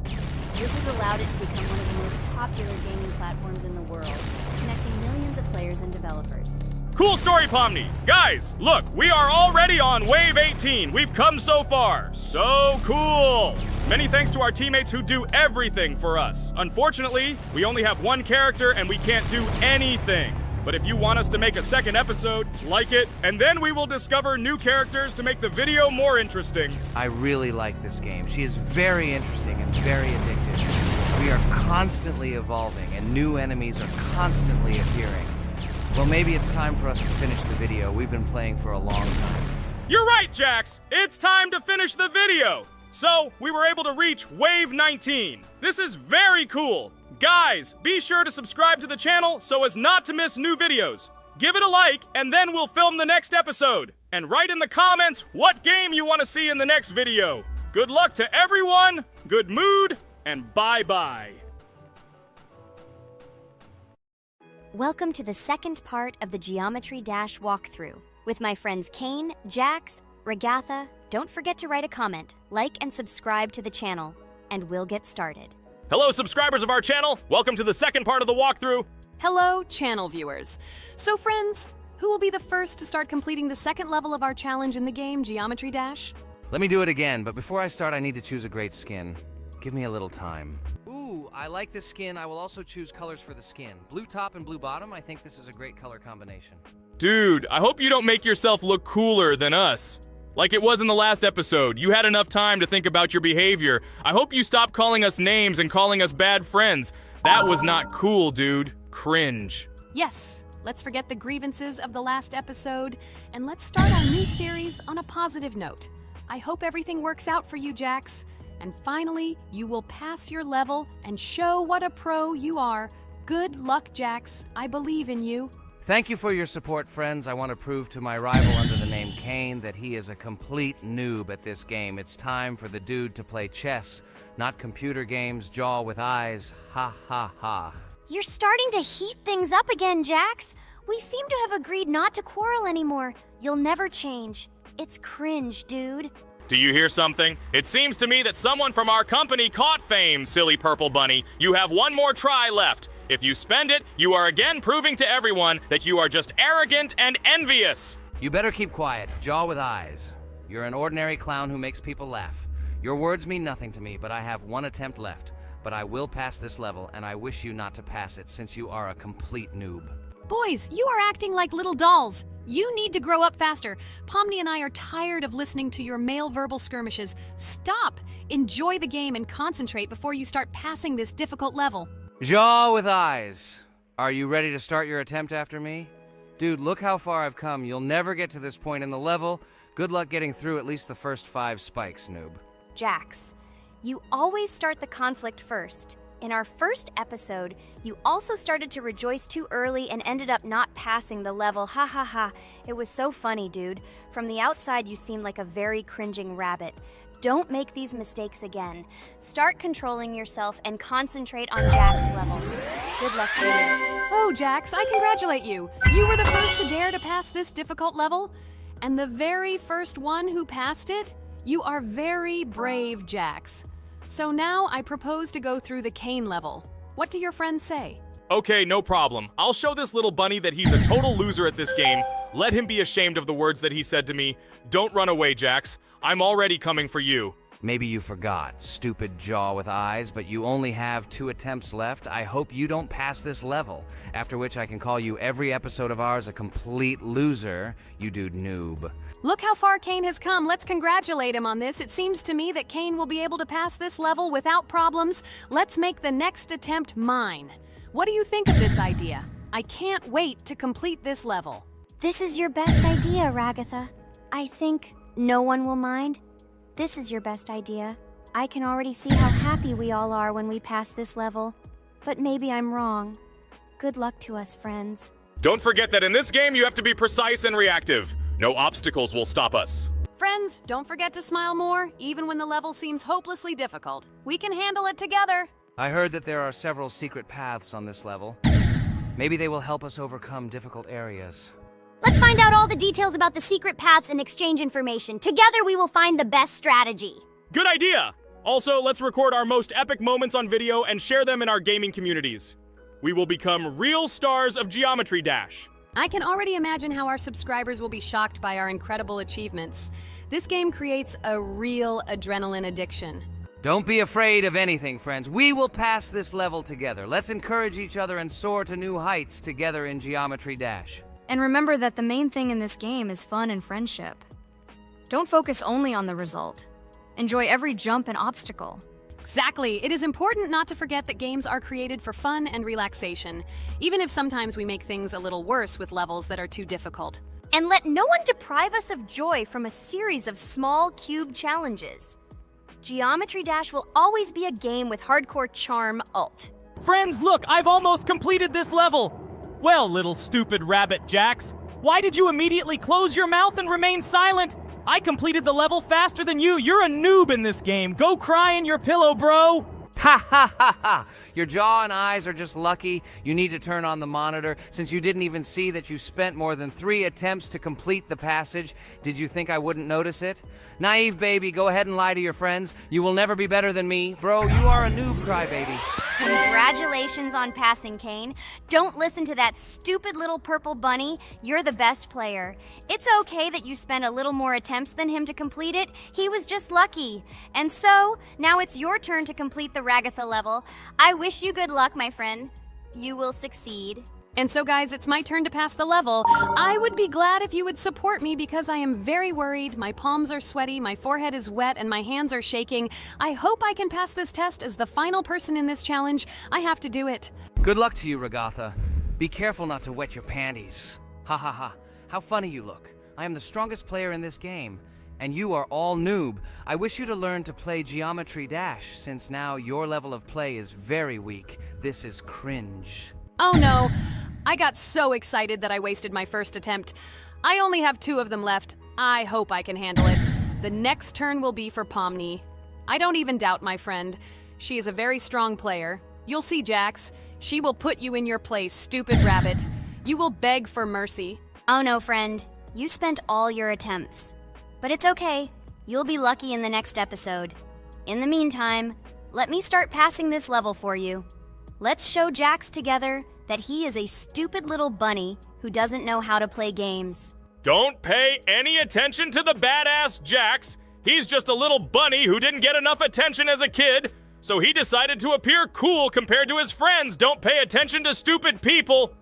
This has allowed it to become one of the most popular gaming platforms in the world, connecting millions of players and developers. Cool story, Pomni. Guys, look, we are already on Wave 18. We've come so far. So cool. Many thanks to our teammates who do everything for us. Unfortunately, we only have one character and we can't do anything. But if you want us to make a second episode, like it, and then we will discover new characters to make the video more interesting. I really like this game. She is very interesting and very addictive. We are constantly evolving and new enemies are constantly appearing. Well, maybe it's time for us to finish the video. We've been playing for a long time. You're right, Jax. It's time to finish the video. So, we were able to reach Wave 19. This is very cool. Guys, be sure to subscribe to the channel so as not to miss new videos. Give it a like, and then we'll film the next episode. And write in the comments what game you want to see in the next video. Good luck to everyone, good mood, and bye-bye. Welcome to the second part of the Geometry Dash walkthrough. With my friends Kane, Jax, Regatha, don't forget to write a comment, like, and subscribe to the channel, and we'll get started. Hello, subscribers of our channel. Welcome to the second part of the walkthrough. Hello, channel viewers. So friends, who will be the first to start completing the second level of our challenge in the game, Geometry Dash? Let me do it again, but before I start, I need to choose a great skin. Give me a little time. Ooh, I like this skin. I will also choose colors for the skin. Blue top and blue bottom. I think this is a great color combination. Dude, I hope you don't make yourself look cooler than us. Like it was in the last episode, you had enough time to think about your behavior. I hope you stop calling us names and calling us bad friends. That was not cool, dude. Cringe. Yes, let's forget the grievances of the last episode, and let's start our new series on a positive note. I hope everything works out for you, Jax. And finally, you will pass your level and show what a pro you are. Good luck, Jax. I believe in you. Thank you for your support, friends. I want to prove to my rival under the name Kane that he is a complete noob at this game. It's time for the dude to play chess, not computer games, jaw with eyes. Ha ha ha. You're starting to heat things up again, Jax. We seem to have agreed not to quarrel anymore. You'll never change. It's cringe, dude. Do you hear something? It seems to me that someone from our company caught fame, silly purple bunny. You have one more try left. If you spend it, you are again proving to everyone that you are just arrogant and envious. You better keep quiet, jaw with eyes. You're an ordinary clown who makes people laugh. Your words mean nothing to me, but I have one attempt left. But I will pass this level, and I wish you not to pass it since you are a complete noob. Boys, you are acting like little dolls. You need to grow up faster. Pomni and I are tired of listening to your male verbal skirmishes. Stop! Enjoy the game and concentrate before you start passing this difficult level. Jaw with eyes. Are you ready to start your attempt after me? Dude, look how far I've come. You'll never get to this point in the level. Good luck getting through at least the first 5 spikes, noob. Jax, you always start the conflict first. In our first episode, you also started to rejoice too early and ended up not passing the level. Ha ha ha. It was so funny, dude. From the outside, you seemed like a very cringing rabbit. Don't make these mistakes again. Start controlling yourself and concentrate on Jack's level. Good luck to you. Oh, Jax, I congratulate you. You were the first to dare to pass this difficult level, and the very first one who passed it. You are very brave, Jax. So now I propose to go through the Kane level. What do your friends say? Okay, no problem. I'll show this little bunny that he's a total loser at this game. Let him be ashamed of the words that he said to me. Don't run away, Jax. I'm already coming for you. Maybe you forgot, stupid jaw with eyes, but you only have 2 attempts left. I hope you don't pass this level, after which I can call you every episode of ours a complete loser, you dude noob. Look how far Kane has come. Let's congratulate him on this. It seems to me that Kane will be able to pass this level without problems. Let's make the next attempt mine. What do you think of this idea? I can't wait to complete this level. This is your best idea, Ragatha. I think no one will mind. This is your best idea. I can already see how happy we all are when we pass this level. But maybe I'm wrong. Good luck to us, friends. Don't forget that in this game, you have to be precise and reactive. No obstacles will stop us. Friends, don't forget to smile more, even when the level seems hopelessly difficult. We can handle it together. I heard that there are several secret paths on this level. Maybe they will help us overcome difficult areas. Let's find out all the details about the secret paths and exchange information. Together we will find the best strategy. Good idea! Also, let's record our most epic moments on video and share them in our gaming communities. We will become real stars of Geometry Dash. I can already imagine how our subscribers will be shocked by our incredible achievements. This game creates a real adrenaline addiction. Don't be afraid of anything, friends. We will pass this level together. Let's encourage each other and soar to new heights together in Geometry Dash. And remember that the main thing in this game is fun and friendship. Don't focus only on the result. Enjoy every jump and obstacle. Exactly. It is important not to forget that games are created for fun and relaxation, even if sometimes we make things a little worse with levels that are too difficult. And let no one deprive us of joy from a series of small cube challenges. Geometry Dash will always be a game with hardcore charm ult. Friends, look, I've almost completed this level. Well, little stupid rabbit Jax, why did you immediately close your mouth and remain silent? I completed the level faster than you. You're a noob in this game. Go cry in your pillow, bro. Ha ha ha ha! Your jaw and eyes are just lucky. You need to turn on the monitor. Since you didn't even see that you spent more than 3 attempts to complete the passage, did you think I wouldn't notice it? Naive baby, go ahead and lie to your friends. You will never be better than me. Bro, you are a noob crybaby. Congratulations on passing, Kane. Don't listen to that stupid little purple bunny. You're the best player. It's okay that you spent a little more attempts than him to complete it. He was just lucky. And so, now it's your turn to complete the Ragatha level. I wish you good luck, my friend. You will succeed. And so guys, it's my turn to pass the level. I would be glad if you would support me because I am very worried. My palms are sweaty, my forehead is wet, and my hands are shaking. I hope I can pass this test as the final person in this challenge. I have to do it. Good luck to you, Ragatha. Be careful not to wet your panties. Ha ha ha. How funny you look. I am the strongest player in this game, and you are all noob. I wish you to learn to play Geometry Dash, since now your level of play is very weak. This is cringe. Oh no, I got so excited that I wasted my first attempt. I only have 2 of them left. I hope I can handle it. The next turn will be for Pomni. I don't even doubt my friend. She is a very strong player. You'll see, Jax. She will put you in your place, stupid rabbit. You will beg for mercy. Oh no, friend. You spent all your attempts. But it's okay. You'll be lucky in the next episode. In the meantime, let me start passing this level for you. Let's show Jax together that he is a stupid little bunny who doesn't know how to play games. Don't pay any attention to the badass Jax. He's just a little bunny who didn't get enough attention as a kid, so he decided to appear cool compared to his friends. Don't pay attention to stupid people.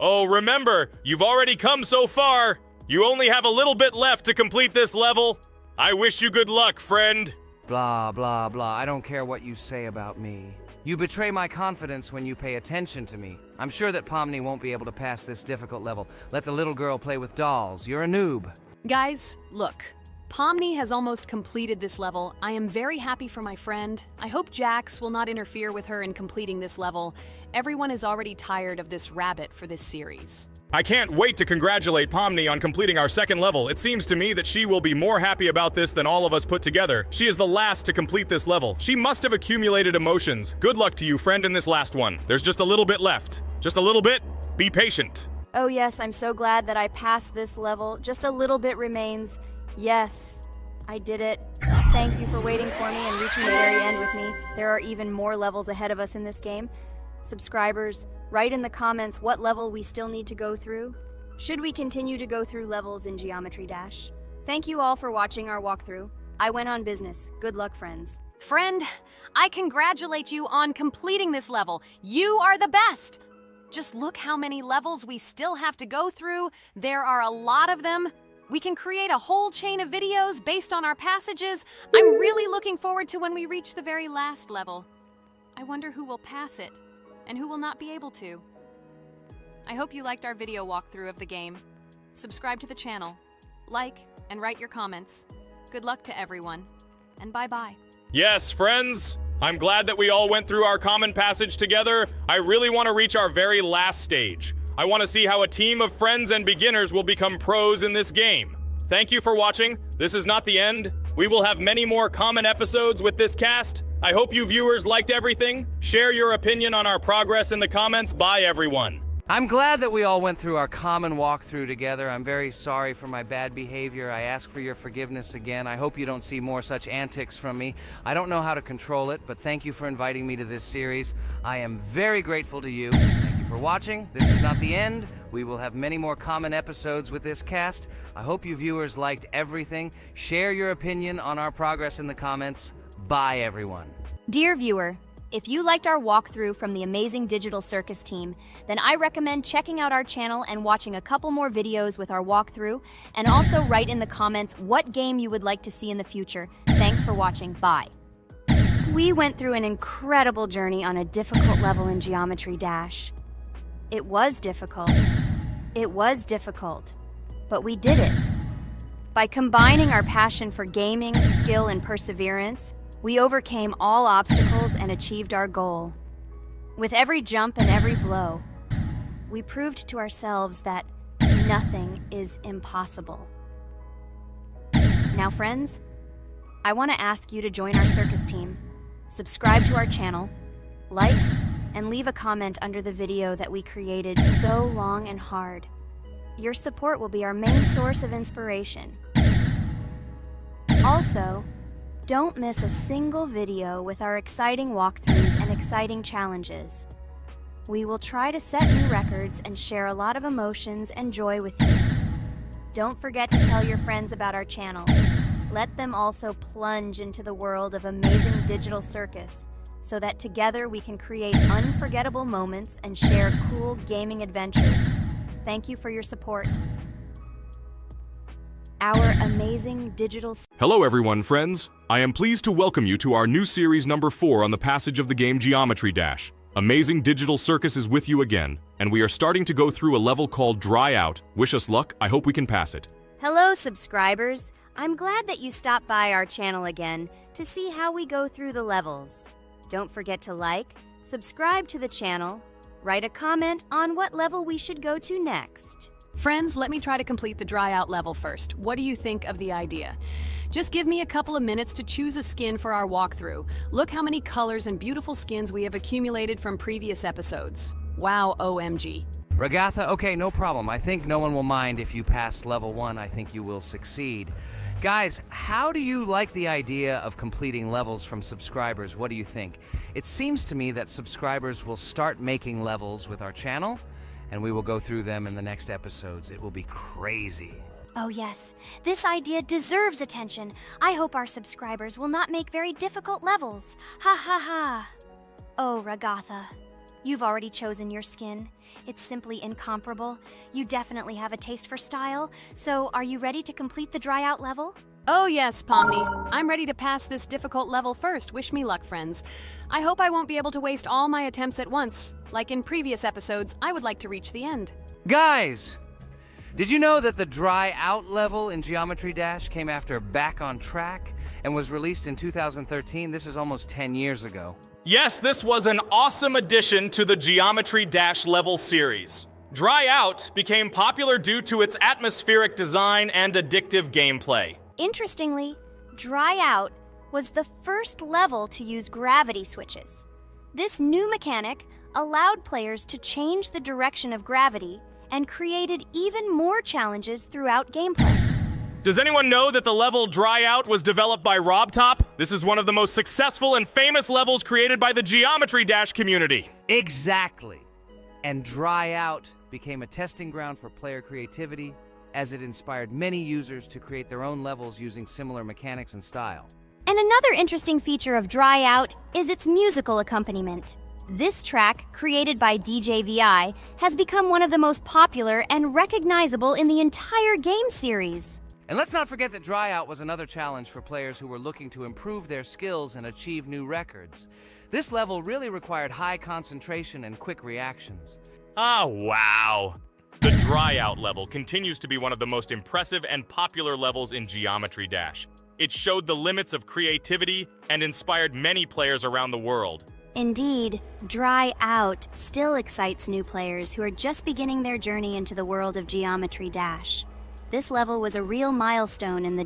Oh, remember, you've already come so far. You only have a little bit left to complete this level. I wish you good luck, friend. Blah, blah, blah. I don't care what you say about me. You betray my confidence when you pay attention to me. I'm sure that Pomni won't be able to pass this difficult level. Let the little girl play with dolls. You're a noob. Guys, look. Pomni has almost completed this level. I am very happy for my friend. I hope Jax will not interfere with her in completing this level. Everyone is already tired of this rabbit for this series. I can't wait to congratulate Pomni on completing our 2nd level. It seems to me that she will be more happy about this than all of us put together. She is the last to complete this level. She must have accumulated emotions. Good luck to you, friend, in this last one. There's just a little bit left. Just a little bit. Be patient. Oh yes, I'm so glad that I passed this level. Just a little bit remains. Yes, I did it. Thank you for waiting for me and reaching the very end with me. There are even more levels ahead of us in this game. Subscribers, write in the comments what level we still need to go through. Should we continue to go through levels in Geometry Dash? Thank you all for watching our walkthrough. I went on business. Good luck, friends. Friend, I congratulate you on completing this level. You are the best! Just look how many levels we still have to go through. There are a lot of them. We can create a whole chain of videos based on our passages. I'm really looking forward to when we reach the very last level. I wonder who will pass it, and who will not be able to. I hope you liked our video walkthrough of the game. Subscribe to the channel, like, and write your comments. Good luck to everyone, and bye-bye. Yes, friends, I'm glad that we all went through our common passage together. I really want to reach our very last stage. I want to see how a team of friends and beginners will become pros in this game. Thank you for watching. This is not the end. We will have many more common episodes with this cast. I hope you viewers liked everything. Share your opinion on our progress in the comments. Bye, everyone. I'm glad that we all went through our common walkthrough together. I'm very sorry for my bad behavior. I ask for your forgiveness again. I hope you don't see more such antics from me. I don't know how to control it, but thank you for inviting me to this series. I am very grateful to you. Thank you for watching. This is not the end. We will have many more common episodes with this cast. I hope you viewers liked everything. Share your opinion on our progress in the comments. Bye, everyone. Dear viewer, if you liked our walkthrough from the amazing Digital Circus team, then I recommend checking out our channel and watching a couple more videos with our walkthrough, and also write in the comments what game you would like to see in the future. Thanks for watching. Bye. We went through an incredible journey on a difficult level in Geometry Dash. It was difficult. It was difficult. But we did it. By combining our passion for gaming, skill, and perseverance, we overcame all obstacles and achieved our goal. With every jump and every blow, we proved to ourselves that nothing is impossible. Now, friends, I want to ask you to join our circus team, subscribe to our channel, like, and leave a comment under the video that we created so long and hard. Your support will be our main source of inspiration. Also, don't miss a single video with our exciting walkthroughs and exciting challenges. We will try to set new records and share a lot of emotions and joy with you. Don't forget to tell your friends about our channel. Let them also plunge into the world of amazing Digital Circus, so that together we can create unforgettable moments and share cool gaming adventures. Thank you for your support. Our amazing Digital... Hello everyone, friends. I am pleased to welcome you to our new series number 4 on the passage of the game Geometry Dash. Amazing Digital Circus is with you again, and we are starting to go through a level called Dry Out. Wish us luck. I hope we can pass it. Hello, subscribers. I'm glad that you stopped by our channel again to see how we go through the levels. Don't forget to like, subscribe to the channel, write a comment on what level we should go to next. Friends, let me try to complete the Dry Out level first. What do you think of the idea? Just give me a couple of minutes to choose a skin for our walkthrough. Look how many colors and beautiful skins we have accumulated from previous episodes. Wow, OMG. Ragatha, okay, no problem. I think no one will mind if you pass level 1. I think you will succeed. Guys, how do you like the idea of completing levels from subscribers? What do you think? It seems to me that subscribers will start making levels with our channel, and we will go through them in the next episodes. It will be crazy. Oh yes, this idea deserves attention. I hope our subscribers will not make very difficult levels. Ha ha ha. Oh, Ragatha, you've already chosen your skin. It's simply incomparable. You definitely have a taste for style. So, are you ready to complete the Dry Out level? Oh yes, Pomni. I'm ready to pass this difficult level first. Wish me luck, friends. I hope I won't be able to waste all my attempts at once. Like in previous episodes, I would like to reach the end. Guys! Did you know that the Dry Out level in Geometry Dash came after Back on Track and was released in 2013? This is almost 10 years ago. Yes, this was an awesome addition to the Geometry Dash level series. Dry Out became popular due to its atmospheric design and addictive gameplay. Interestingly, Dry Out was the first level to use gravity switches. This new mechanic allowed players to change the direction of gravity and created even more challenges throughout gameplay. Does anyone know that the level Dry Out was developed by RobTop? This is one of the most successful and famous levels created by the Geometry Dash community. Exactly. And Dry Out became a testing ground for player creativity as it inspired many users to create their own levels using similar mechanics and style. And another interesting feature of Dry Out is its musical accompaniment. This track, created by DJ VI, has become one of the most popular and recognizable in the entire game series. And let's not forget that Dry Out was another challenge for players who were looking to improve their skills and achieve new records. This level really required high concentration and quick reactions. Ah, wow! The Dry Out level continues to be one of the most impressive and popular levels in Geometry Dash. It showed the limits of creativity and inspired many players around the world. Indeed, Dry Out still excites new players who are just beginning their journey into the world of Geometry Dash. This level was a real milestone in the development